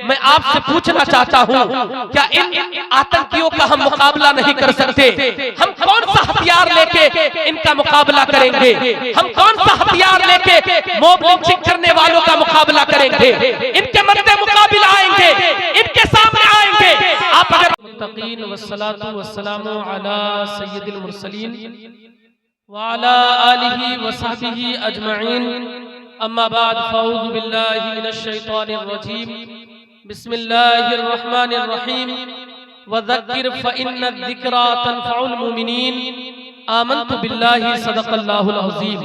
मैं आपसे पूछना चाहता हूं, क्या इन आतंकियों का हम मुकाबला नहीं कर सकते? हम कौन सा हथियार लेके इनका मुकाबला करेंगे? हम कौन सा हथियार लेके मॉब लिंचिंग करने वालों का मुकाबला करेंगे? इनके मद्दे मुकाबला आएंगे, इनके सामने आएंगे। आप अगर मुत्तकीन वस्सलातु वस्सलामु अला सय्यिदिल मुरसलीन व अला आलिहि व सहबिहि अजमईन, अम्मा बाद, फ़अऊज़ु बिल्लाहि मिनश शैतानिर रजीम, बिस्मिल्लाहिर रहमानिर रहीम, वज़क्किर फ़इन्नज़-ज़िक्रा तनफ़उल मुमिनीन, आमन्तु बिल्लाहि सदक़ल्लाहुल अज़ीम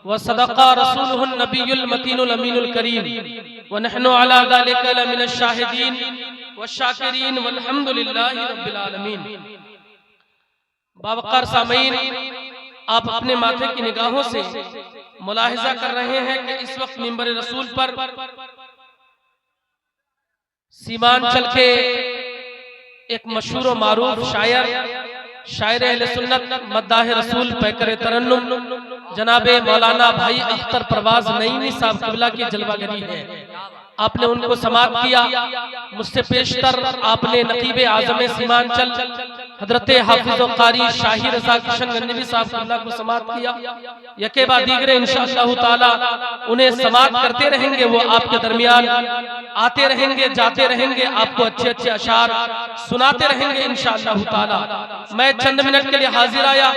व सदक़ा रसूलुहुन नबियुल मतीनुल अमीनुल करीम व नहनु अला ज़ालिका लमिनश शाहिदीन व शाकिरीन वल्हम्दुलिल्लाहि रब्बिल आलमीन। बावक़ार सामीन, आप अपने माथे की निगाहों से मुलाहिज़ा कर रहे हैं कि इस वक्त मिंबर रसूल पर सीमांचल के एक मशहूर व मारूफ शायर अहले सुन्नत मद्दाह रसूल पैकर तरन्नुम जनाबे मौलाना भाई अख्तर परवाज नईमी साहब क़िबला की जलवागरी है। आपने उनको समाअत किया। मुझसे पेशतर आपने नकीबे आज़म सीमांचल हजरत हाफिज़ व कारी शाही रज़ा किशन गंजवी साहब क़िबला को समाअत किया। यके बाद दीगरे इंशाअल्लाह ताला उन्हें समाअत करते रहेंगे। वो आपके दरमियान आते रहेंगे, जाते रहेंगे, आपको अच्छे अच्छे अशार सुनाते रहेंगे इंशाअल्लाह ताला। मैं चंद मिनट के लिए हाजिर आया।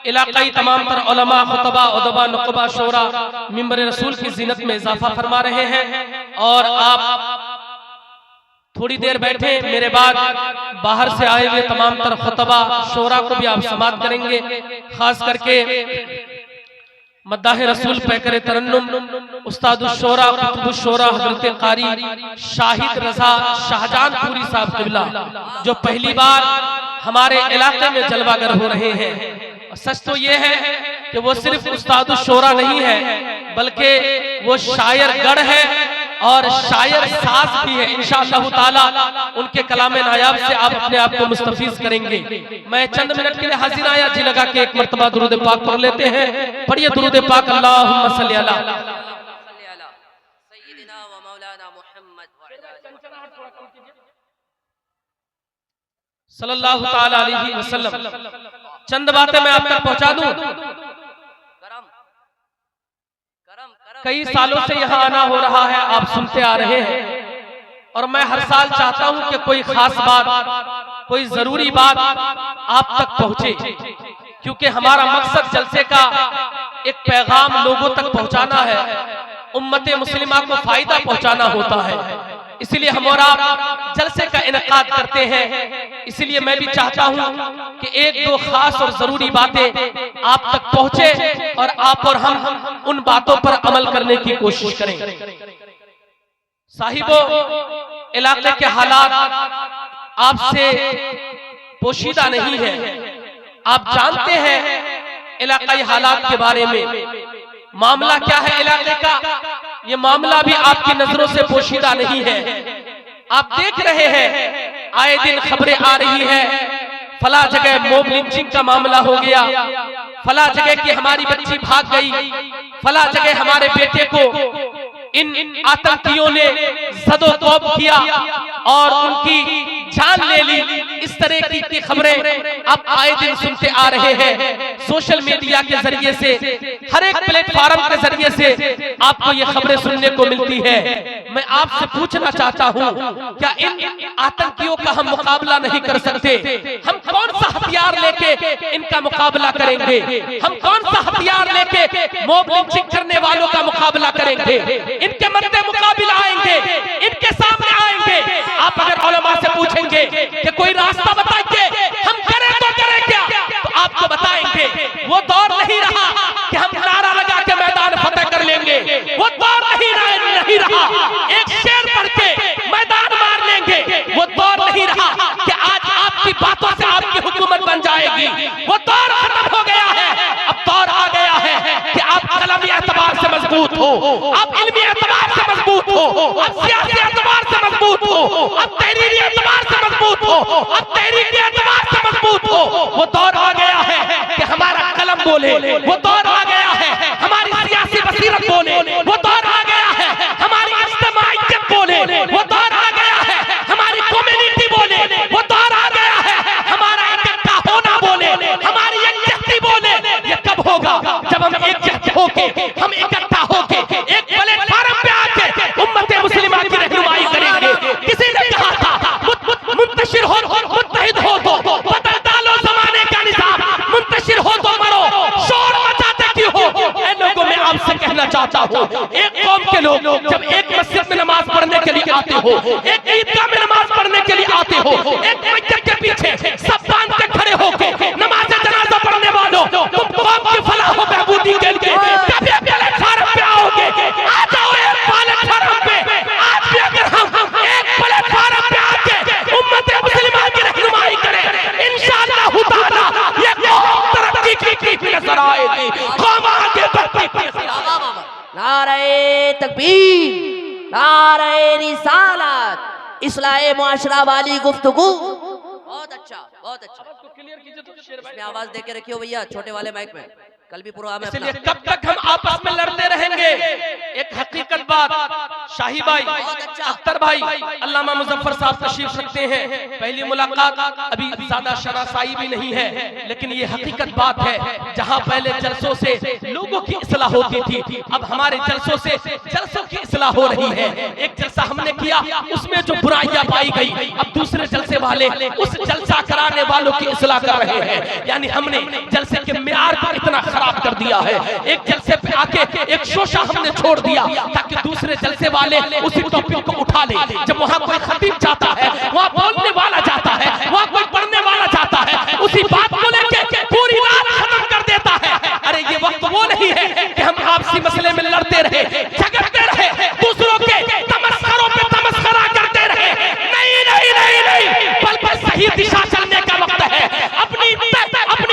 इलाकाई तमाम तर उलमा, खुतबा, उदबा, नुक़बा, शोरा मिंबर रसूल की ज़ीनत में इजाफा फरमा रहे हैं और आप थोड़ी देर बैठे। मेरे बाद बाहर से आए हुए तमाम तर खुतबा, शोरा को भी आप समाअत करेंगे। खास करके मद्दाह रसूल पैकर तरन्नुम उस्तादुश शोरा कुतुबुश शोरा हजरत कारी शाहिद रजा शाहजहानपुरी साहब क़िबला, जो पहली बार हमारे इलाके में जलवागर हो रहे हैं। सच तो ये है कि वो सिर्फ उस्तादुश शोरा नहीं है, बल्कि वो शायर गढ़ है और शायर साज भी है। इंशाअल्लाह ताला उनके कलामे नायाब से आप अपने आप को मुस्तफीज करेंगे। मैं चंद मिनट के लिए हाजिर आया। जी लगा के एक मर्तबा दुरूद पाक पढ़ लेते हैं। पढ़िए दुरूद पाक। अल्लाहुम्मा सल्ली अला सय्यिदिना व मौलाना मुहम्मद सल्लल्लाहु ताला अलैहि वसल्लम। चंद बातें मैं आप तक पहुंचा दूं। कई सालों से यहाँ आना हो रहा है, आप सुनते आ रहे हैं, और मैं हर साल चाहता हूं कि कोई खास बात, कोई जरूरी बात आप तक पहुंचे, क्योंकि हमारा मकसद जलसे का एक पैगाम लोगों तक पहुंचाना है, उम्मते मुस्लिमा को फायदा पहुंचाना होता है। इसलिए हम और आप जलसे का इनेकाद करते हैं। इसलिए मैं भी चाहता हूं कि एक दो खास और जरूरी बातें आप तक पहुंचे और आप और हम उन बातों पर अमल करने की कोशिश करें। साहिबो, इलाके के हालात आपसे पोशीदा नहीं है। आप जानते हैं इलाकाई हालात के बारे में। मामला क्या है इलाके का, ये मामला भी आपकी नजरों से पोशीदा नहीं है। आप देख रहे हैं, आए दिन खबरें आ रही है, फला जगह मॉब लिंचिंग का मामला हो गया, फला जगह की हमारी बच्ची भाग गई, फला जगह हमारे बेटे को इन आतंकियों ने ज़दो-क़ौब किया और उनकी जान ले ली। इस तरह की खबरें अब आए दिन सुनते आ रहे हैं। सोशल मीडिया के जरिए से, हर एक प्लेटफॉर्म के जरिए से आपको ये खबरें सुनने को मिलती है। मैं आपसे पूछना चाहता हूं, क्या इन आतंकियों का हम मुकाबला नहीं कर सकते? हम कौन सा हथियार लेके इनका मुकाबला करेंगे? हम कौन सा हथियार लेके मॉब लिंचिंग करने वालों का मुकाबला करेंगे? इनके मद्दे मुकाबला आएंगे, इनके सामने आएंगे। आप अगर उलमा से पूछेंगे कि कोई रास्ता बताइए, हम करें तो करें क्या, तो आपको बताएंगे वो दौर नहीं रहा कि हम नारा लगा के मैदान फतेह कर लेंगे। वो दौर नहीं रहा एक शेर पढ़ के मैदान मार लेंगे। वो दौर नहीं रहा कि आज आपकी बातों से आपकी हुकूमत बन जाएगी। वो दौर खत्म हो गया है। अब दौर आ गया है कि आप कलमी एतबार से मजबूत हो, आप इल्मी एतबार से मजबूत हो, आप सियासी एतबार से मजबूत हो, आप तहरीरी एतबार से मजबूत हो, आप तहरीकी एतबार से मजबूत हो। वो दौर आ गया है कि हमारा कलम बोले। वो दौर आ गया है हमारी सियासी बसीरत बोले। वो दौर आ गया है हमारी इज्तिमाइयत बोले। वो दौर चाहता हूँ, एक कौम के लोग जब एक मस्जिद में नमाज पढ़ने के लिए आते हो, एक ईदगाह में नमाज पढ़ने के लिए आते हो, एक मस्जिद के पीछे सब बांध के खड़े होके नमाज जनाजा पढ़ने वालों, तुम कौम की फलाह व बहबूदी के लिए कभी प्लेटफार्म पे आओगे? आ जाओ एक प्लेटफार्म पे। आज भी अगर हम एक प्लेटफार्म पे आके उम्मत मुस्लिमा की रहनुमाई करें, इंशाअल्लाह ताला ये कौम तरक्की की नजर आएगी, कौम आगे बढ़ती। नारे तकबीर, नारे रिसालत, इस्लाह मुआशरा वाली गुफ्तगू। बहुत अच्छा, बहुत अच्छा। इसमें आवाज दे के रखियो भैया, छोटे वाले माइक में। कल भी प्रोग्राम है अपना। इसलिए कब तक हम आपस में लड़ते रहेंगे? एक हकीकत बात, शाही भाई, अख्तर भाई, अल्लामा मुजफ्फर साहब तशरीफ रखते हैं। पहली मुलाकात अभी ज्यादा शरासाई भी नहीं है, लेकिन ये हकीकत बात है, जहां पहले जलसों से लोगों की इस्लाह होती थी, अब हमारे जलसों से जलसों की इस्लाह हो रही है। एक जलसा हमने किया, उसमें जो बुराइयां पाई गई, अब दूसरे जलसे वाले उस जलसा कराने वालों की इस्लाह कर रहे हैं। यानी हमने जलसे के मियार को इतना खराब कर दिया है। एक जलसे पे आके एक शोशा हमने छोड़ दिया ताकि दूसरे जलसे वाले उसी टॉपिक को उठा ले। जब वहां कोई खतीब जाता है, वहां बोलने वाला जाता है, वहां कोई पढ़ने वाला जाता है, उसी बात को लेके पूरी रात खत्म कर देता है। अरे ये वक्त वो नहीं है कि हम आपसी मसले में लड़ते रहे, झगड़ते रहे, दूसरों के तमस्करों पे तमस्करा करते रहे। नहीं नहीं नहीं नहीं, बल्कि सही दिशा चलने का वक्त है, अपनी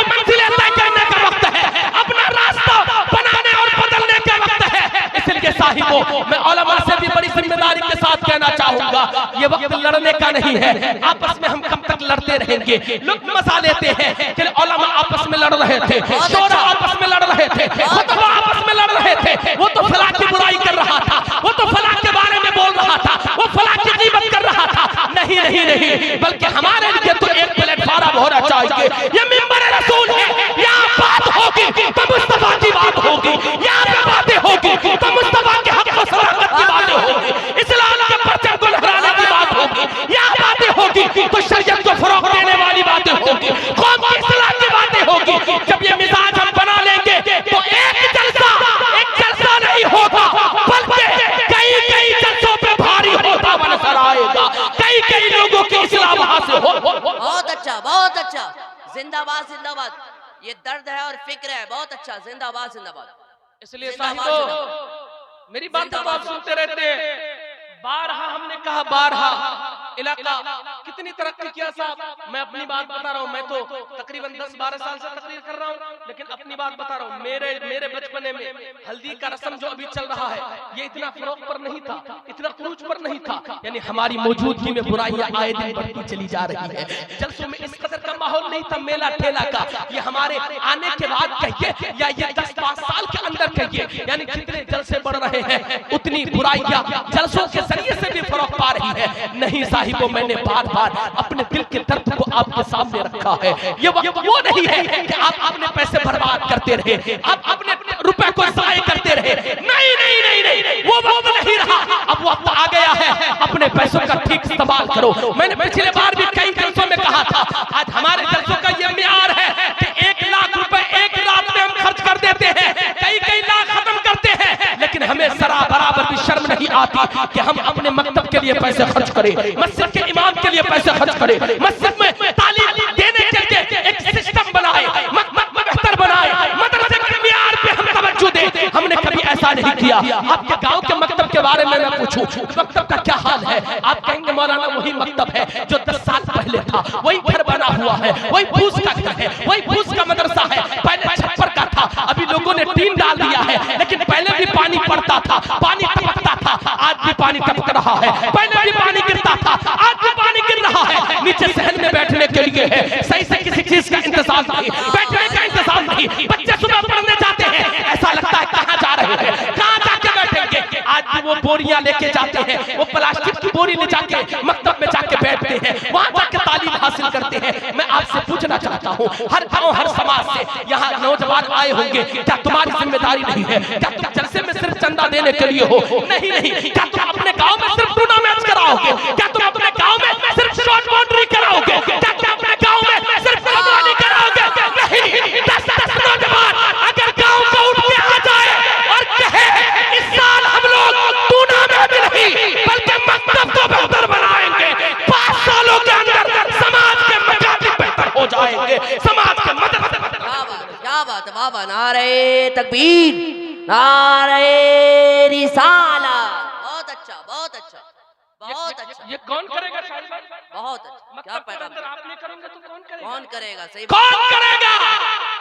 मंजिलें तय करने का वक्त है, अपना रास्ता बनाने और बदलने का वक्त है। इसलिए साहिबों, मैं उलमा से भी बड़ी जिम्मेदारी के साथ कहना चाहूंगा, ये वक्त लड़ने का नहीं है। आपस में हम कब तक लड़ते रहेंगे? लोग मजा लेते हैं कि उलमा आपस में लड़ रहे थे, शोरा आपस में लड़ रहे थे, खुतबा आपस में लड़ रहे थे, वो तो फलां की बुराई कर रहा था, वो तो फलां के बारे में बोल रहा था, वो फलां की ग़ीबत कर रहा था। नहीं नहीं नहीं, बल्कि हमारे लिए तो एक प्लेटफार्म होना चाहिए। ये मिंबर रसूल है, यहाँ बात होगी तो मुस्तफा की बात होगी, यहाँ पे बातें होगी तो मुस्तफा के हक व सदाकत की बातें होगी, इस्लाम के परचम को लहराने की बात होगी, यहाँ बातें होगी तो शरीयत को फरोग देने वाली बातें होगी, कौम की इस्लाह की बातें होगी। जब ये मिजाज हम बना लेंगे तो एक जलसा नहीं होगा, बल्कि कई जलसों पे भारी होता हुआ नजर आएगा, कई लोगों की इस्लाह वहां से हो। बहुत अच्छा, बहुत अच्छा। जिंदाबाद जिंदाबाद, ये दर्द है और फिक्र है। बहुत अच्छा, जिंदाबाद जिंदाबाद। इसलिए साहिबों, मेरी बात तो आप सुनते रहते हैं। बारहा हमने कहा, बारहा इलाका कितनी तरक्की किया साहब। मैं अपनी बात बता रहा हूँ, मैं तो तकरीबन 10-12 साल से तकरीर कर रहा हूँ, लेकिन अपनी बात बता रहा हूँ। मेरे बचपने में हल्दी का रस्म जो अभी चल रहा है, ये इतना फरोग पर नहीं था, इतना क्रूज पर नहीं था। यानी हमारी मौजूदगी में बुराइयां आए दिन बढ़ती चली जा रही है। जलसों में इस कदर का माहौल नहीं था मेला ठेला का। ये हमारे आने के बाद कहिए या ये 10-5 साल के अंदर कहिए, यानी जितने जलसे बढ़ रहे हैं उतनी बुराइयां जलसों के जरिए से भी फरोग पा रही है। नहीं साहिबों, मैंने बार बार अपने दिल के दर्द को आपके सामने रखा है। ये वक्त वो नहीं है कि आप अपने पैसे बर्बाद करते रहे, आप अपने रुपए को ज़ाय करते रहे। नहीं नहीं नहीं नहीं, वो वक्त नहीं रहा, अब वक्त आ गया है। अपने पैसों का ठीक इस्तेमाल करो। मैंने पिछले बार भी कई जलसों में कहा था, आज हमारे जलसों का ये मियार है कि 1 लाख रुपए एक रात में हम खर्च कर देते हैं, कई लाख खत्म करते हैं, लेकिन हमें जरा बराबर भी शर्म नहीं आती कि हम अपने मकतब के लिए पैसे खर्च करें, मस्जिद के इमाम के लिए पैसे खर्च करें, मस्जिद में तालीम देने के लिए एक सिस्टम बनाए, मकतब बेहतर बनाए, मदरसे के मियार पे हम तवज्जो दें। हमने कभी ऐसा नहीं किया। आपके गांव के मकतब के बारे में मैं पूछूं, मकतब का क्या हाल है? आप कहेंगे मौलाना वही मकतब है जो 10 साल पहले था, वही घर बना हुआ है, वही फूस का घर है, वही फूस का मदरसा है, पहले छप्पर का था, अभी लोगों ने टीन डाल दिया है, लेकिन पहले भी पानी पड़ता था, पानी टपकता था, आज भी पानी टपक रहा है, पहले भी पानी गिरता था, आज भी पानी गिर रहा है। नीचे सहन में बैठने के लिए है, सही से किसी चीज का इंतजाम नहीं, बैठने का इंतजाम नहीं। बच्चे सुबह पढ़ने जाते हैं, ऐसा लगता है कहाँ जा रहे हैं, कहाँ जाके बैठेंगे। आज भी वो बोरियां लेके जाते हैं, वो प्लास्टिक की बोरी ले जाके मकतब में जाके बैठते हैं, वहां जाके तालीम हासिल करते हैं। मैं आपसे पूछना चाहता हूँ, हर गाँव हर समाज से यहाँ नौजवान आए होंगे, क्या तुम्हारी जिम्मेदारी नहीं है? क्या तुम जलसे में सिर्फ चंदा देने के लिए हो? नहीं नहीं, क्या तुम अपने गांव में सिर्फ टूर्नामेंट कराओगे? क्या तुम अपने गांव में सिर्फ शॉर्ट बाउंड्री कराओगे? क्या तुम अपने गांव में सिर्फ कव्वाली कराओगे? नहीं, 10 नौजवान अगर गांव को उठ के आ जाए और कहे नारे तकबीर, नारे रिसालत। बहुत अच्छा, बहुत अच्छा, बहुत अच्छा। ये कौन करेगा शाहिद भाई? बहुत अच्छा। क्या पैगाम? आप नहीं करोगे तो कौन करेगा? कौन करेगा? सही कौन करेगा?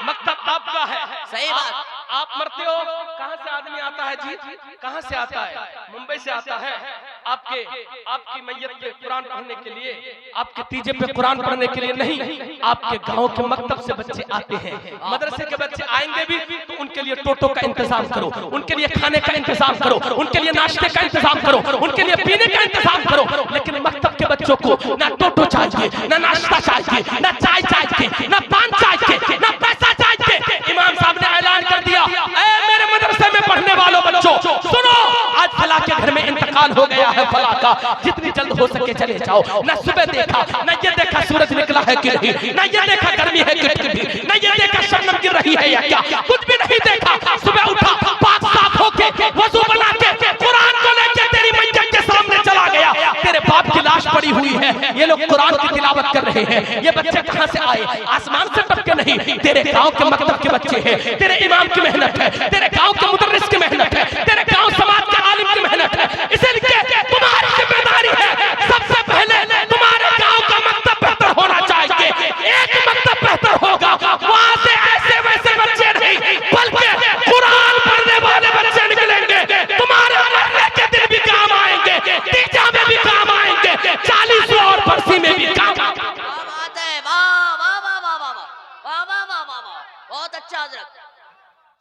मकतब आपका है। सही बात। आप मरते हो, कहाँ से आदमी आता है जी? कहाँ से आता है? मुंबई से आता है। आपकी मैयत पे कुरान पढ़ने के लिए, आपके तीजे पे कुरान पढ़ने के लिए नहीं, आपके गांव के मकतब से बच्चे आते हैं। मदरसे के बच्चे आएंगे भी तो उनके लिए टोटो का इंतजाम करो, उनके लिए खाने का इंतजाम करो, उनके लिए नाश्ते का इंतजाम करो, उनके लिए पीने का इंतजाम करो। लेकिन मकतब के बच्चों को ना टोटो चाहिए, ना नाश्ता चाहिए, ना चाय चाहिए, ना पान चाहिए, ना पैसा चाहिए। इमाम साहब ने ऐलान कर दिया, ऐ मेरे मदरसे में पढ़ने वालों बच्चों सुनो, आज फला के घर में इंतकाल हो गया है फला का, जितनी जल्द हो सके चले जाओ। न सुबह देखा, न ये देखा सूरज निकला है कि नहीं, न ये देखा गर्मी है कि नहीं, न ये देखा शबनम गिर रही है या क्या, कुछ भी नहीं देखा। सुबह उठा, पाक साफ होके, वजू बना के, कुरान को लेके तेरी मैयत के सामने चला गया। तेरे बाप की लाश पड़ी हुई है, ये लोग कुरान की तिलावत कर रहे हैं। ये बच्चे कहां से आए? आसमान से टपके नहीं, तेरे गांव के मकतब के बच्चे हैं। तेरे इमाम की मेहनत है, तेरे गांव के मुदर्रिस की मेहनत है, तेरे गांव समाज के आलिम की मेहनत है। इसलिए तुम्हारी जिम्मेदारी है, सबसे पहले तुम्हारे गांव का मकतब बेहतर होना चाहिए। एक मकतब बेहतर होगा, वहां से ऐसे वैसे बच्चे नहीं, बल्कि कुरान पढ़ने वाले बच्चे निकलेंगे। तुम्हारे मरने के दिन भी काम आएंगे, तीजा में भी काम आएंगे, 40 और बरसी में भी काम आएंगे। बात है। वाह वाह वाह वाह वाह वाह वाह वाह वाह वाह, बहुत अच्छा हजरत।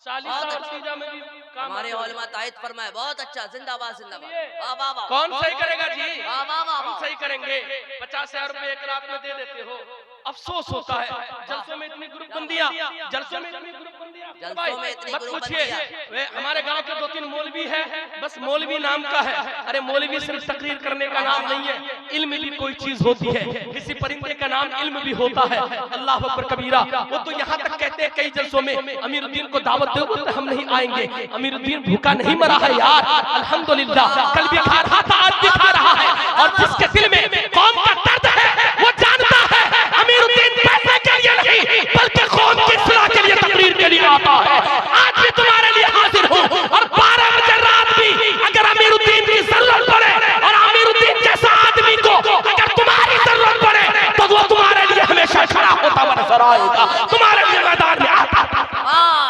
40 और तीजा में भी काम। हमारे उलमा तायद फरमाए, बहुत अच्छा। जिंदाबाद जिंदाबाद। वाह वाह वाह। कौन सही करेगा जी? वाह वाह वाह हम वाह। सही करेंगे। 50,000 रुपए एक रात में दे देते हो। अफसोस होता है, जलसों में इतनी ग्रुपबंदियां, जलसों में इतनी ग्रुपबंदियां, जलसों में इतनी मत पूछिए। ग्रुपबंदियां। वे हमारे गांव के 2-3 मौलवी है, बस मौलवी नाम का है। अरे मौलवी सिर्फ तकरीर करने का नाम नहीं है, इल्म भी कोई चीज होती है। किसी परिंदे का नाम इल्म भी होता है। अल्लाह अकबर कबीरा। वो तो यहाँ तक कहते हैं कई जलसों में, अमीरुद्दीन को दावत दो तो हम नहीं आएंगे। अमीरुद्दीन भूखा नहीं मरा है यार, अल्हम्दुलिल्लाह। कल भी खा रहा था, आज भी खा रहा है। और जिसके दिल में कौम का दर्द है वो जानता है अमीरुद्दीन पैसे के लिए नहीं, बल्कि कौम की इस्लाह के लिए, तकरीर के लिए आता है। आज भी तुम्हारे लिए हाजिर हूँ, और 12 बजे रात भी अगर अमीरुद्दीन की जरूरत पड़े और अमीरुद्दीन जैसा आदमी को अगर तुम्हारी जरूरत पड़े तो वो तुम्हारे लिए हमेशा खड़ा होता हुआ नजर आएगा, तुम्हारे लिए मैदान में आता।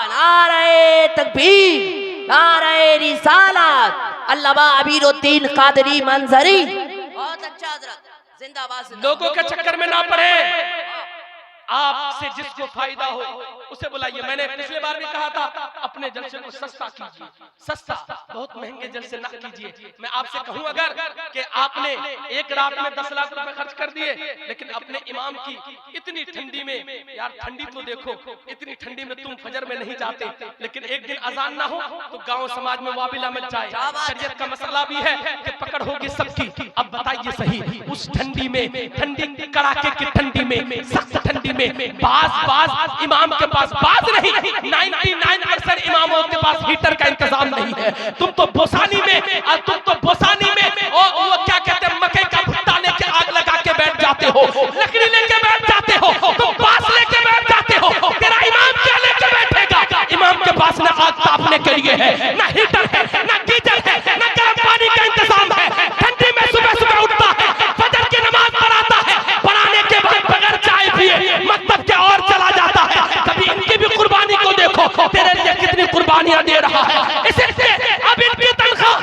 नारे तकबीर, नारे रिसालत। अल्लामा अमीरुद्दीन कादरी मंजरी। बहुत अच्छा हजरत, जिंदाबाद जिंदाबाद। लोगों के चक्कर में ना पड़े, आपसे जिसको फायदा हो उसे बुलाइए। मैंने पिछले बार भी कहा था, अपने जलसे को सस्ता कीजिए, सस्ता, बहुत महंगे जलसे ना कीजिए। मैं आपसे कहूं अगर कि आपने एक रात में 10 लाख रुपए खर्च कर दिए, लेकिन अपने इमाम की इतनी ठंडी में, यार ठंडी तो देखो, इतनी ठंडी में तुम फजर में नहीं जाते, लेकिन एक दिन अजान ना हो तो गांव समाज में वाबिला मच जाए। शरीयत का मसला भी है कि पकड़ होगी सबकी। अब बताइए सही, उस ठंडी में, ठंडी कड़ाके की ठंडी में, सख्त ठंडी में, बाज इमाम के पास बाज नहीं, 99% इमामों के पास हीटर का इंतजाम नहीं है। तुम तो बोसानी में, वो क्या कहते हैं, मकई का भुट्टा लेके आग लगा के बैठ जाते हो, लकड़ी लेके बैठ जाते हो, तुम बांस लेके बैठ जाते हो। तेरा इमाम क्या लेके बैठेगा? इमाम के पास ना आग तापने के लिए है, ना हीटर है, ना गीजर है, ना गर्म पानी का इंतजाम है। ठंडी में सुबह सुबह उठता है, फजर की नमाज पढ़ाता है, पढ़ाने के बाद बगैर चाय पिए मकतब के और चला जाता है। कभी इनकी भी कुर्बानी को देखो, तेरे लिए कितनी कुर्बानियां दे रहा है। इसलिए अब इनकी तनख्वाह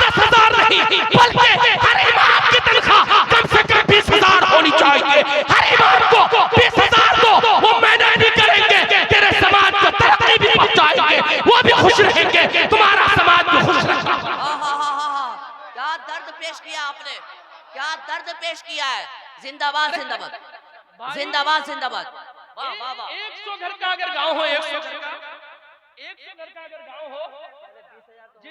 10,000 नहीं, बल्कि हर इमाम की तनख्वाह कम से कम 20,000 होनी चाहिए। हर इमाम को 20,000 दो, वो मेहनत भी करेंगे, तेरे समाज को तरक्की भी पहुंचाएंगे, वो भी खुश रहेंगे, तुम्हारा समाज भी खुश रहेगा। क्या दर्द पेश किया आपने, क्या दर्द पेश किया है। जिंदाबाद जिंदाबाद, जिंदाबाद जिंदाबाद। वाह वाह वाह। 100 घर का अगर गांव हो, 100 घर का अगर गांव हो जी,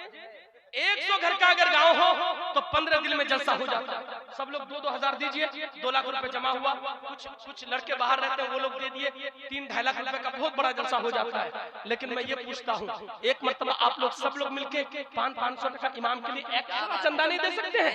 100 घर का अगर गांव हो तो 15 दिन में जलसा हो जाता है। सब लोग 2-2 हजार दीजिए, 2 लाख रुपए जमा हुआ। कुछ लड़के बाहर रहते हैं, वो लोग दे दिए, 3-2.5 लाख रुपए का बहुत बड़ा जलसा हो जाता है। लेकिन मैं ये पूछता हूँ, एक मरतबा आप लोग सब लोग मिलके 500 टका इमाम के लिए एक्स्ट्रा चंदा नहीं दे सकते हैं?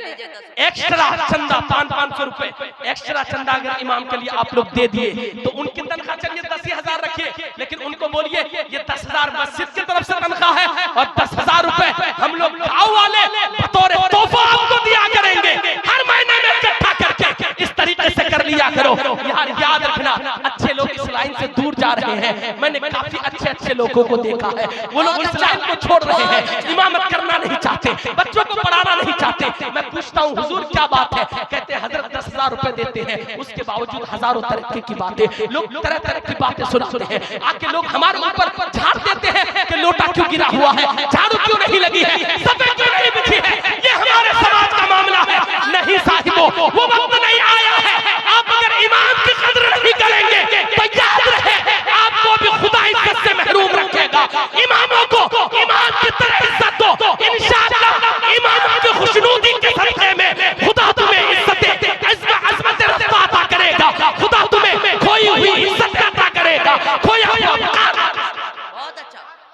एक्स्ट्रा चंदा 500 रुपए एक्स्ट्रा चंदा अगर इमाम के लिए आप लोग दे दिए तो उनकी तनख्वाह चलिए 10,000 रखिए, लेकिन उनको बोलिए ये 10,000 मस्जिद की तरफ से तनख्वाह है और 10,000 रुपए हम लोग गाँव वाले बतौर तोहफा आपको दिया करेंगे, हर महीने में इकट्ठा करके इस तरीके से कर लिया करो। यार याद रखना, अच्छे लोग इस लाइन से दूर जा रहे हैं। मैंने काफी अच्छे लोगों को देखा है, वो लोग इस लाइन को छोड़ रहे हैं, इमामत करना नहीं चाहते, बच्चों को पढ़ाना नहीं चाहते। मैं पूछता हूँ हुजूर क्या बात है? कहते हैं हजरत 10,000 रुपए देते हैं, उसके बावजूद हजारों तरक्की की बातें, लोग तरह तरह की बातें सुनाते हैं। आके लोग हमारे ऊपर झाड़ देते हैं कि लोटा क्यों गिरा हुआ है, झाड़ू क्यों नहीं लगी है, सफेद क्यों नहीं बिछी है। ये हमारे समाज का मामला है। नहीं साहिबो, वो वक्त नहीं आया है। आप अगर इमाम की कदर नहीं करेंगे तो याद रहे आपको भी खुदा इज्जत से महरूम रखेगा। इमामों को इमाम की तरह इज्जत दो, इंशाअल्लाह इमामों की खुशनुदी के सदक़े में खुदा तुम्हें इज्जत अज़मत रफ़ा अता करेगा। खुदा तुम्हें खोई हुई इज्जत अता करेगा, खोया हुआ वक़ार।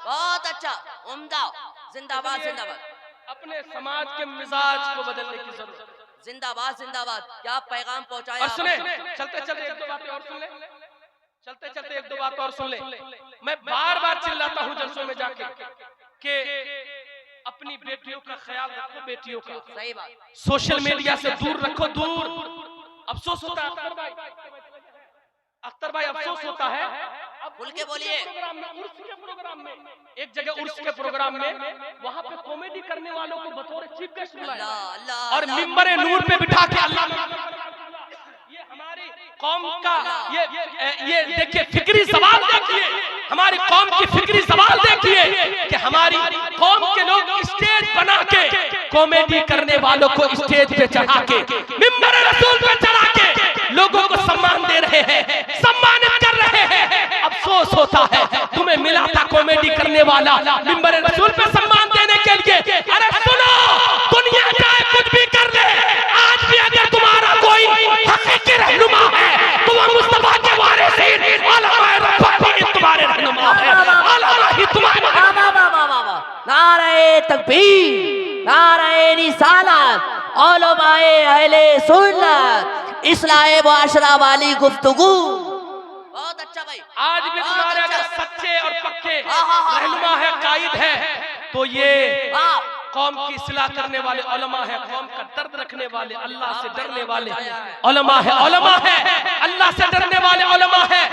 बहुत अच्छा, उम्दा, जिंदाबाद जिंदाबाद। अपने समाज के मिजाज को बदलने की जरूरत है। जिंदाबाद जिंदाबाद। क्या पैगाम पहुंचाया? और सुने, चलते चलते एक दो बातें और सुन ले, चलते चलते एक दो बात और सुन ले। मैं बार बार चिल्लाता हूँ जलसों में जाके कि अपनी बेटियों का ख्याल रखो, बेटियों का। सही बात। सोशल मीडिया से दूर रखो, दूर। अफसोस होता है अख्तर भाई, अफसोस होता है। खुल के बोलिए। उर्स के प्रोग्राम में, एक जगह उर्स के प्रोग्राम में वहाँ पे कॉमेडी करने वालों को बतौर चीफ गेस्ट बुलाया और मिंबरे नूर पे बिठा के अल्लाह, ये हमारी कौम का ये देखिए फिक्री सवाल देखिए, हमारी कौम की फिक्री सवाल देखिए कि हमारी कौम के लोग स्टेज बना के कॉमेडी करने वालों को स्टेज पे चढ़ा के मिंबरे रसूल पे चढ़ा के लोगों को सम्मान दे रहे हैं, सम्मानित कर रहे हैं। अफसोस होता है, तुम्हें मिला था कॉमेडी करने वाला मिंबर रसूल पे सम्मान देने के लिए। अरे सुनो, दुनिया चाहे कुछ भी कर ले, आज भी अगर तुम्हारा कोई हकीकी रहनुमा है तो वो मुस्तफा के वारिस हैं, उलमाए रब्बानी तुम्हारे रहनुमा है, उलमा ही तुम्हारे। नारे तकबीर, नारे रिसालत, उलमाए अहले सुन्नत, इस्लाहे मुआशरा वाली गुफ्तगू। बहुत अच्छा भाई। आज भी तुम्हारे अगर सच्चे और पक्के रहनुमा है, कायद है, तो ये कौम की इस्लाह करने वाले उलमा है, कौम का दर्द रखने वाले, अल्लाह से डरने वाले उलमा है, उलमा है, अल्लाह से डरने वाले उलमा है।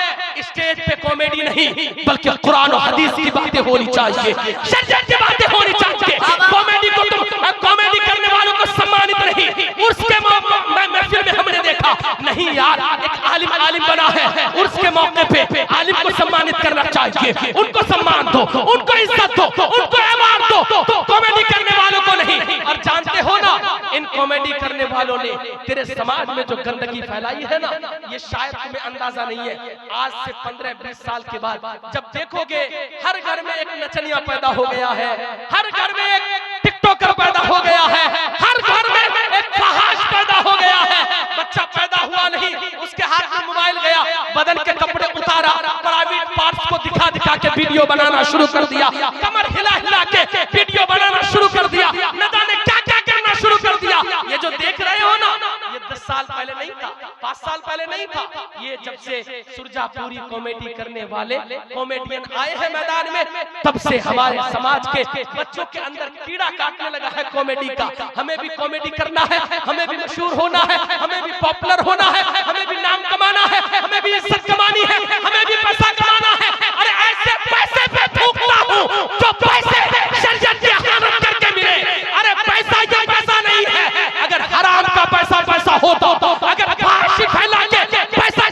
स्टेज पे कॉमेडी नहीं बल्कि कुरान और हदीस की बातें होनी चाहिए, शरीयत की बातें होनी चाहिए। कॉमेडी को तुम कॉमेडी करने वालों को सम्मानित नहीं। उसके महफिल में हमने देखा नहीं यार, एक आलिम बना है, उसके मौके पे आलिम को सम्मानित करना चाहिए, उनको सम्मान दो, उनको इज्जत दो, उनको एवार्ड दो, कॉमेडी करने वालों को नहीं। और जानते हो ना, इन कॉमेडी करने वालों ने तेरे समाज में जो गंदगी फैलाई है ना, ये शायद तुम्हें अंदाजा नहीं है। आज से 15-20 साल के बाद जब देखोगे हर घर में एक नचनिया पैदा हो गया है, हर घर में एक टिकटॉकर पैदा हो गया है, हर घर में एक फहाश पैदा हो गया है। बच्चा पैदा हुआ नहीं, उसके हाथ में मोबाइल गया, बदन के कपड़े उतारा, प्राइवेट पार्ट्स को दिखा दिखा के वीडियो बनाना शुरू कर दिया, कमर हिला हिला के वीडियो बनाना शुरू कर दिया, न जाने क्या क्या करना शुरू कर दिया। ये जो देख रहे हो ना, ये 10 साल पहले नहीं था, 5 साल पहले नहीं था। ये जब से सुरजापुरी कॉमेडी करने वाले कॉमेडियन आए हैं मैदान में, तब से हमारे समाज के बच्चों के अंदर कीड़ा काटने लगा है कॉमेडी का। हमें भी कॉमेडी करना है, हमें भी मशहूर होना है, हमें भी पॉपुलर होना है, हमें भी नाम कमाना है, हमें भी इज्जत कमानी है, हमें भी पैसा कमाना है। अरे ऐसे पैसे पे थूकता हूँ जो पैसे शरीयत की खियानत करके मिले। अरे पैसा ये पैसा नहीं है, अगर हराम का पैसा होता, अगर फाहिश फैला के पैसा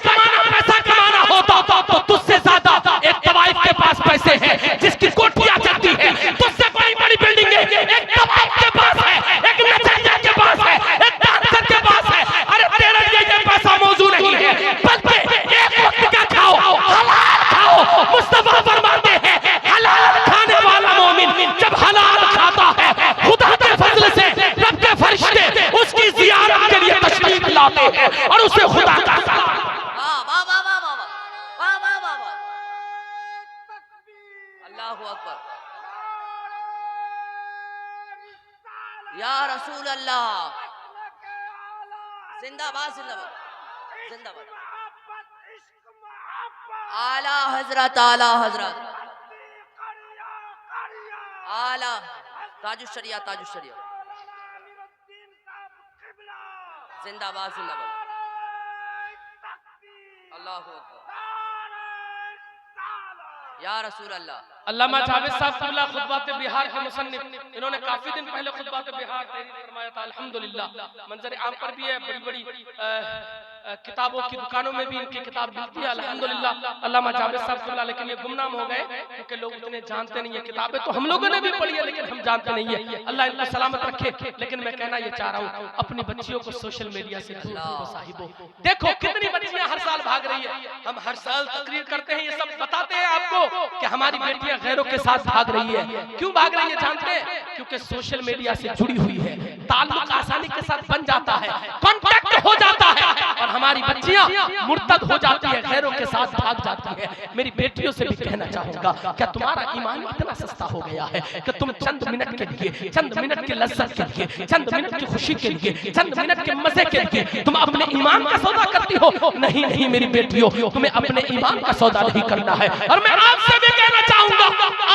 कमाना होता तो तुझसे ज्यादा एक तवाइफ के पास पैसे हैं जिसकी कोठियां चलती है, तुझसे बड़ी बड़ी बिल्डिंगें एक तवाइफ के पास है, एक नचनिया के पास है, एक डांसर के पास है। अरे तेरे लिए ये पैसा मौजूद नहीं है, बल्कि एक वक्त का खाओ, हलाल खाओ। मुस्तफा फरमाते हैं हलाल खाने वाला मोमिन जब हलाल खाता है खुदा चिल्लाते हैं और उसे खुदा का सलाम। वाह वाह वाह वाह वाह वाह वाह वाह वाह, अल्लाहु अकबर, या रसूल अल्लाह, जिंदाबाद जिंदाबाद जिंदाबाद, आला हजरत आला हजरत आला ताजुश शरिया ताजुश शरिया, जिंदाबाद जिंदाबाद, अल्लाहु अकबर, या रसूल अल्लाह। अल्लामा जावेद साहब क़िबला खुतबात बिहार के मुसन्निफ, इन्होंने काफी दिन पहले खुतबात बिहार तहरीर फरमाया था। अल्हम्दुलिल्लाह मंजर आम पर भी है, बड़ी बड़ी किताबों की दुकानों में भी इनकी किताब मिलती है अल्हम्दुलिल्लाह। अल्लामा जावेद साहब क़िबला, लेकिन ये गुमनाम हो गए क्योंकि लोग इतने जानते नहीं है। किताबें तो हम लोगों ने भी पढ़ी है लेकिन हम जानते नहीं है। अल्लाह इनको सलामत रखे। लेकिन मैं कहना ये चाह रहा हूँ, अपनी बच्चियों को सोशल मीडिया से दूर रखो साहिबों। देखो कितनी बच्चियां हर साल भाग रही है। हम हर साल तकरीर करते हैं, ये सब बताते हैं आपको कि हमारी बेटियां गैरों के साथ भाग रही है। क्यों भाग रही है जानते हैं? क्योंकि सोशल मीडिया से जुड़ी हुई है, ताल्लुक आसानी के साथ बन जाता है, कांटेक्ट हो जाता है और हमारी बच्चियां मुर्तद हो जाती है, गैरों के साथ भाग जाती है। मेरी बेटियों से भी कहना चाहूंगा, क्या तुम्हारा ईमान इतना सस्ता हो गया है कि तुम चंद मिनट के लिए, चंद मिनट की लज्जत के लिए, चंद मिनट की खुशी के लिए, चंद मिनट के मजे के लिए तुम अपने ईमान का सौदा करती हो? नहीं नहीं मेरी बेटियों, तुम्हें अपने ईमान का सौदा नहीं करना है। और मैं आपसे भी कहना चाहूंगा,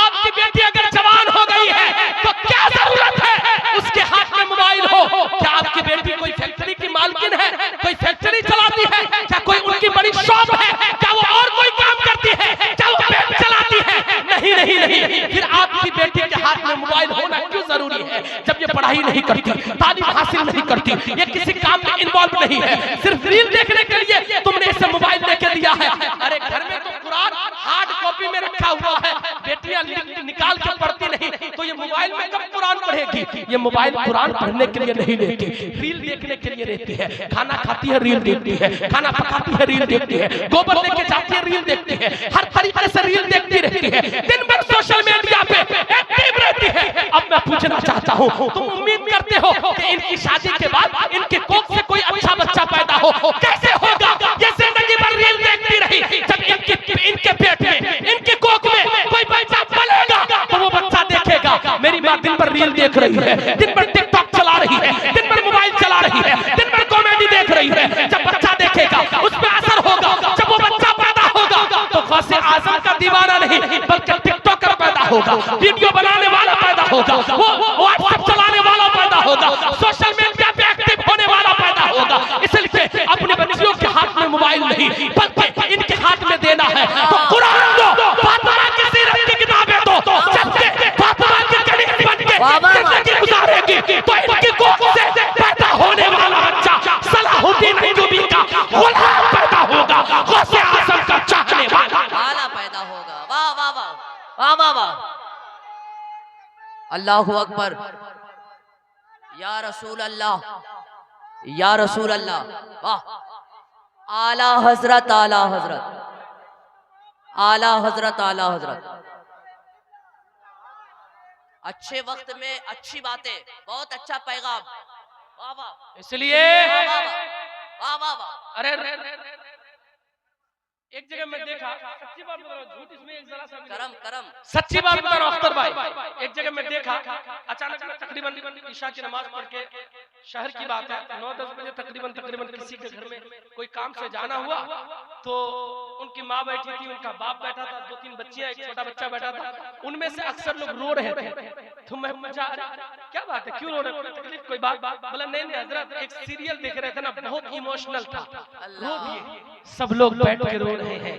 आपकी बेटी अगर जवान हो गई है तो क्या जरूरत है उसके हाथ में मोबाइल हो? क्या आपकी बेटी कोई फैक्ट्री की मालकिन है, कोई फैक्ट्री चलाती है, क्या कोई उनकी बड़ी शॉप है, क्या वो और कोई काम करती है, क्या वो बैंक चलाती है? नहीं नहीं नहीं। फिर आपकी बेटी के हाथ में मोबाइल होना क्यों जरूरी है जब ये पढ़ाई नहीं करती, तालीम हासिल नहीं करती, ये किसी काम में इन्वॉल्व नहीं है, सिर्फ रील देखने के लिए तुमने इसे मोबाइल लेके दिया है। अरे घर में तो कुरान हार्ड कॉपी में रखा हुआ है, बेटियां निकाल के पढ़ती नहीं तो ये मोबाइल में कब कुरान पढ़ेगी? ये मोबाइल कुरान पढ़ने के लिए नहीं लेती, रील देखने के लिए रहती है। खाना खाती है रील देखती है, खाना पकाती है रील देखती है, गोबर लेके जाती है रील देखती है, हर तरीके से रील देखती रहती है, दिन भर सोशल मीडिया पे एक्टिव रहती है। अब मैं पूछना चाहता हूँ, तुम उम्मीद करते हो कि इनकी शादी के बाद इनके कोख से कोई अच्छा बच्चा पैदा हो? कैसे होगा? ये जिंदगी भर रील देखती रही, जब इनके पेट में, इनके कोख में कोई बच्चा पलेगा तो वो बच्चा देखेगा मेरी माँ दिन भर रील देख रही है, दिन भर टिकटॉक चला रही है, दिन भर मोबाइल चला रही है, दिन भर कॉमेडी देख रही है। जब बच्चा देखेगा उस पर असर होगा। जब वो बच्चा पैदा होगा तो गौसे आजम का दीवाना नहीं बल्कि टिकटॉकर पैदा होगा, वीडियो बनाने वाला पैदा होगा, वो व्हाट्सएप चलाने वाला पैदा होगा, सोशल मीडिया पे एक्टिव होने वाला पैदा होगा। इसलिए अपनी बच्चियों के हाथ में मोबाइल नहीं बल्कि इनके हाथ में देना है तो कुरान दो, फातिमा की सीरत की किताबें दो, जबकि फातिमा की कलीग बनके जिंदगी गुजारेगी तो इनकी कोख से पैदा होने वाला बच्चा सलाहुद्दीन अय्यूबी का गुलाम पैदा होगा, गौसे आज़म का चाहने वाला पैदा होगा। वाह वाह वाह वाह वाह वाह, अल्लाहु अकबर, या रसूल अल्लाह, या रसूल अल्लाह, वाह, आला हजरत आला हजरत आला हजरत आला हजरत। अच्छे वक्त में अच्छी बातें, बहुत अच्छा पैगाम, वाह वाह। इसलिए वाह वाह वाह। अरे एक जगह मैं देखा, सच्ची बात बता रहा हूं, झूठ इसमें एक जरा सा करम करम, सच्ची बात बता रहा हूं अख्तर भाई। एक जगह मैं देखा, अचानक मैं तकरीबन ईशा की नमाज पढ़ के, शहर की बात है 9-10 बजे तकरीबन किसी के घर में कोई काम से जाना हुआ तो उनकी माँ बैठी थी, उनका बाप बैठा था, 2-3 बच्चियां, एक छोटा बच्चा बैठा था। उनमें से अक्सर लोग रो रहे थे। तो मैं पूछा क्या बात है, क्यों रो रहे, तकलीफ कोई बात? बोला नहीं नहीं हजरत, एक सीरियल देख रहे थे ना, बहुत इमोशनल था, रो दिए। सब लोग बैठ के रो रहे हैं।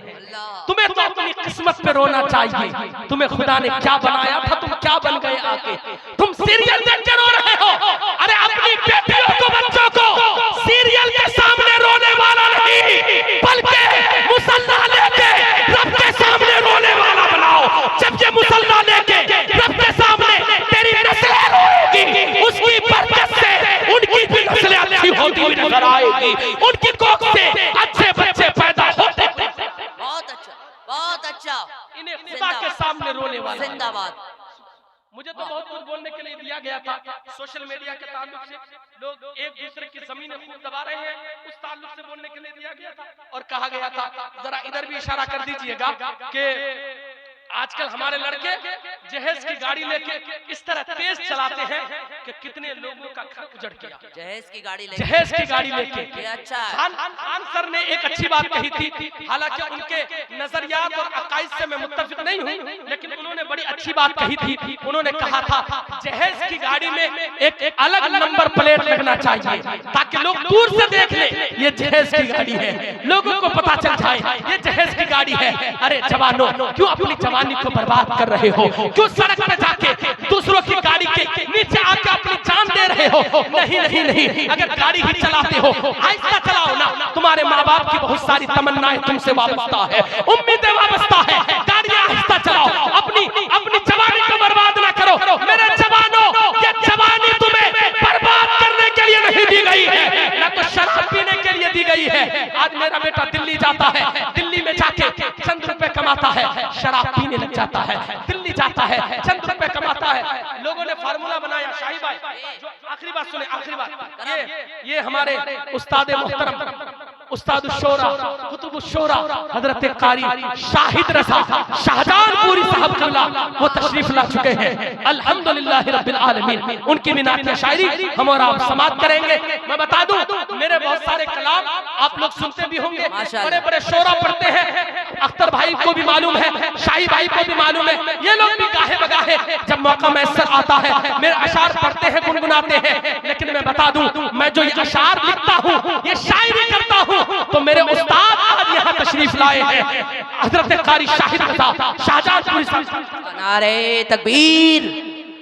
तुम्हें तो अपनी किस्मत पे रोना चाहिए, तुम्हें खुदा ने क्या बनाया था, तुम क्या बन गए आके, तुम सीरियल देख के रो रहे हो। अरे अपनी बेटियों को, बच्चों को सीरियल के सामने रोने वाला नहीं बल्कि मुसल्ला लेके रब के सामने रोने वाला बनाओ। जब ये मुसल्ला लेके रब के सामने तेरी नस्लें रोएगी, उसकी बरकत से उनकी भी नस्लें अच्छी होती हुई नजर आएगी, उनकी कोख से अच्छे बच्चे पैदा होते। बहुत अच्छा, बहुत अच्छा। इन्हें खुदा के सामने रोने वाला, जिंदाबाद। मुझे तो बहुत कुछ बोलने के लिए दिया गया था। सोशल मीडिया के ताल्लुक से लोग एक दूसरे की जमीनें खूब दबा रहे हैं, उस ताल्लुक से बोलने के लिए दिया गया था और कहा गया था जरा इधर भी इशारा कर दीजिएगा कि आजकल हमारे लड़के जहेज की गाड़ी लेके इस तरह तेज चलाते हैं कि कितने लोगों का घर उजड़ गया। जहेज की गाड़ी लेके अच्छा खान सर ने एक अच्छी बात कही थी, हालांकि उनके नजरियात और अकाइद से मैं मुत्तफिक नहीं हूं, लेकिन उन्होंने बड़ी अच्छी बात कही थी। उन्होंने कहा था जहेज की गाड़ी में एक अलग नंबर प्लेट लगना चाहिए ताकि लोग दूर से देख ले ये जहेज की गाड़ी है, लोगों को पता चल जाए ये जहेज की गाड़ी है। अरे जवानों, क्यों अपनी जवानी को बर्बाद कर रहे हो? क्यों सड़क पे जाके दूसरों की गाड़ी के नीचे आके अपनी जान दे रहे हो? नहीं नहीं नहीं, अगर गाड़ी ही चलाते हो आहिस्ता चलाओ ना। तुम्हारे माँ बाप की बहुत सारी तमन्नाएं तुमसे वाबस्ता है, उम्मीदें वाबस्ता है, गाड़ियां आहिस्ता चलाओ, अपनी जवानी को बर्बाद ना करो। मेरे जवानों, ये जवानी तुम्हें बर्बाद करने के लिए नहीं दी गई है, ना तो शराब पीने के लिए दी गई है। आज मेरा बेटा दिल्ली जाता है, दिल्ली में जाके चंद रुपए कमाता है, शराब पीने लग जाता है। दिल्ली जाता है, चंद रुपए कमाता है। लोगों ने फार्मूला बनाया, शाही भाई जो आखिरी बात सुने, आखिरी बात, ये हमारे उस्ताद मोहतरम उस्ताद शोरा कुतुब शोरा हजरत कारी शाहिद रज़ा शाहजहानपुरी साहब किबला वो तशरीफ ला चुके हैं। अल्हम्दुलिल्लाह रब्बिल आलमीन। उनकी भी नातिया शायरी हम और आप समाप्त करेंगे। मैं बता दूं, मेरे बहुत सारे कलाम आप लोग सुनते भी होंगे, बड़े बड़े शोरा पढ़ते हैं, अख्तर भाई को भी मालूम है, शाही भाई को भी मालूम है। ये लोग भी गाहे बगाहे जब मौका मैसर आता है मेरे अशार पढ़ते हैं, गुनगुनाते हैं। लेकिन मैं बता दूं, मैं जो ये अशार लिखता हूँ, ये शायरी करता हूँ, तो मेरे उस्ताद आज यहाँ तशरीफ लाए हैं, हजरत कारी शाहिद रज़ा शाहजहानपुरी साहब। नारे तकबीर,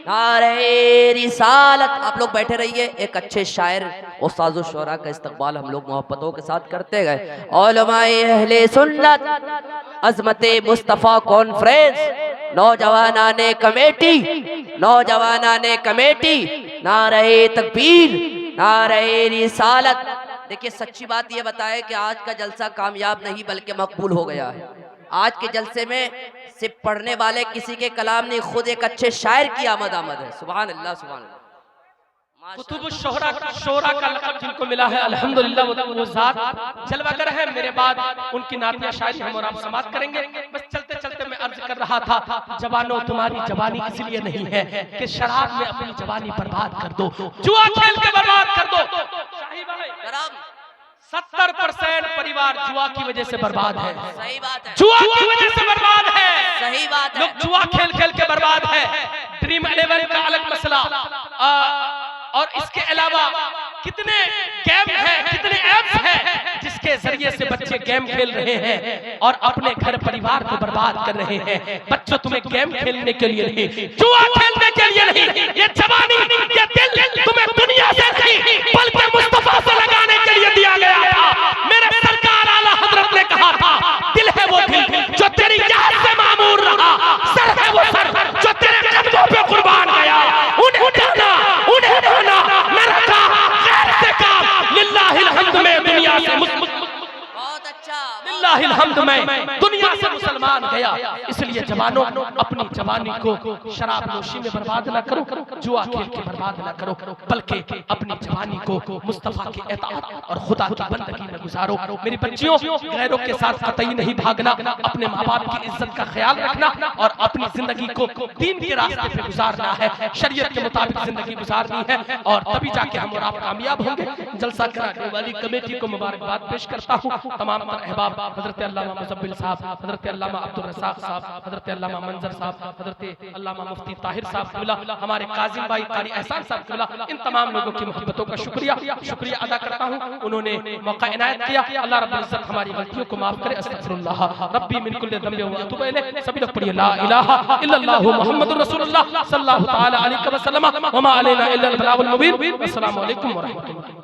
नारे रिसालत। आप लोग बैठे रहिए। एक अच्छे शायर उस्ताद शोरा का इस्तकबाल हम लोग मोहब्बतों के साथ करते गए। उलमाए अहले सुन्नत, अज़मते मुस्तफ़ा कॉन्फ्रेंस, नौजवानाने कमेटी, नौजवानाने कमेटी, नारे तकबीर, नारे रिसालत। देखिए, सच्ची बात ये बताए कि आज का जलसा कामयाब नहीं बल्कि मकबूल हो गया है। आज के जलसे में सिर्फ पढ़ने वाले किसी के कलाम नहीं, खुद एक अच्छे शायर की आमद है। सुभान अल्लाह, सुभान अल्लाह। कुतुब शोरा का लक़ब जिनको मिला है, अल्हम्दुलिल्लाह वो ज़ात जलवागर है। मेरे बाद उनकी नातिया शायरी हम और आप समाप्त करेंगे। बस चलते चलते मैं अर्ज कर रहा था, जवानों तुम्हारी जवानी इसलिए नहीं है कि शराब में अपनी जवानी बर्बाद कर दो, जुआ खेल के बर्बाद कर दो। 70% परिवार जुआ की वजह से बर्बाद है। सही बात है, जुआ की वजह से बर्बाद है। सही बात है, लोग जुआ खेल खेल के बर्बाद है। ड्रीम 11 का अलग मसला, और इसके अलावा कितने गेम हैं, कितने ऐप्स हैं जिसके जरिए से बच्चे गेम खेल रहे हैं और अपने घर परिवार को बर्बाद कर रहे हैं। बच्चों, तुम्हें गेम खेलने के लिए नहीं, जुआ खेलने के लिए नहीं, ये जवानी, ये दिल तुम्हें दुनिया से नहीं बल्कि मुस्तफा से लगाने के लिए दिया गया था। मेरे सरकार आला हजरत ने कहा था, दिल है वो दिल जो तेरी याद से मामूर रहा, सर है वो सर जो तेरे कदमों पे कुर्बान गया। उन्हें जाना, उन्हें जाना, न रखा गैर से काम, लिल्लाहिल हम्द में दुनिया से बहुत अच्छा, लिल्लाहिल हम्द में दुनिया से मुसलमान गया। इसलिए जवानों, अपनी जवानी को शराब नोशी में बर्बाद न करो, जुआ खेल के बर्बाद न करो, बल्कि अपनी जवानी को मुस्तफा की इताअत और खुदा की बंदगी में गुजारो। मेरी बच्चियों, गैरों के साथ कतई नहीं भागना, अपने माँ बाप की इज्जत का ख्याल रखना और अपनी जिंदगी को दीन के रास्ते पे गुजारना है, शरीयत के मुताबिक जिंदगी गुजारनी है, और तभी जाके हम और आप कामयाब होंगे। जलसा कराने वाली कमेटी को मुबारकबाद पेश करता हूँ। तमाम अहबाब, हजरत अल्लामा मुज़ब्बिल साहब, हजरत अल्लामा अब्दुल रज़ाक साहब, हजरत अल्लामा मंजर साहब, हजरत अल्लामा मुफ्ती ताहिर साहब किबला, हमारे काजिम भाई कारी एहसान साहब किबला, इन तमाम लोगों की मोहब्बतों का शुक्रिया अदा करता हूँ। उन्होंने मौका इनायत किया। अल्लाह रब्बुल इज्जत हमारी गलतियों को माफ करे। अस्तगफिरुल्लाह रब्बी मिन कुल्लि ज़ंबिन व अतूबु इलैह। सभी लोग पढ़िए ला इलाहा इल्लल्लाहु मुहम्मदुर रसूलुल्लाह सल्लल्लाहु तआला अलैहि वसल्लम व मा अलैना इल्लल बलागुल मुबीन। अस्सलामु अलैकुम व रहमतुल्लाह।